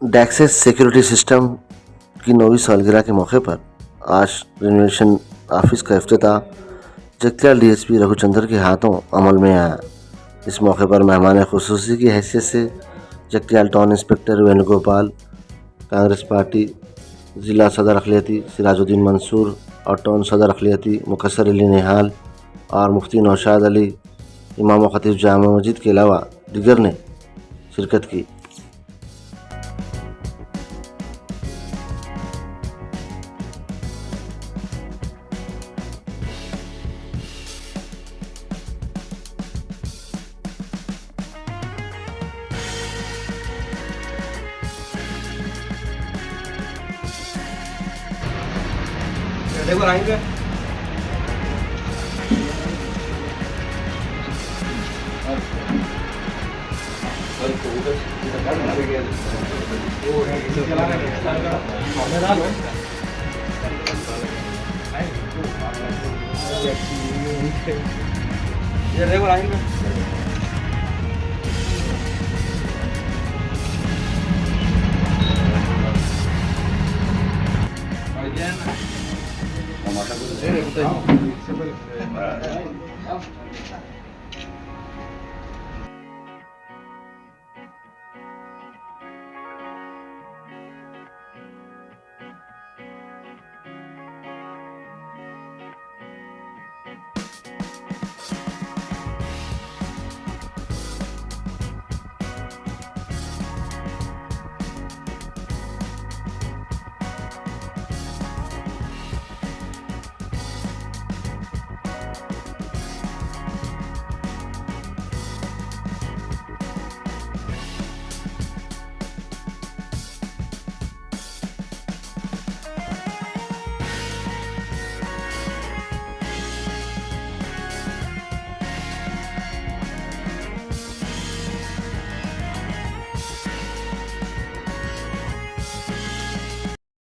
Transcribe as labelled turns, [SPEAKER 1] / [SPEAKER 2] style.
[SPEAKER 1] डैक्सेस security system की 9वीं सालगिरह के मौके पर आज रिनोवेशन ऑफिस का इफ्तिताह जगतियाल डीएसपी रघु चंदर के हाथों अमल में आया। इस मौके पर मेहमान खुसूसी की हैसियत से Jagtial town inspector Venugopal, Congress party ज़िला सदर अखिलती सिराजुद्दीन मंसूर और टाउन सदर अखिलती मुकस्सर अली निहाल और मुफ्ती नौशاد अली, इमाम और खतीब जामع मस्जिद के अलावा दिगर ने शिरकत की।
[SPEAKER 2] देखो राहिल पे ये देखो राहिल पे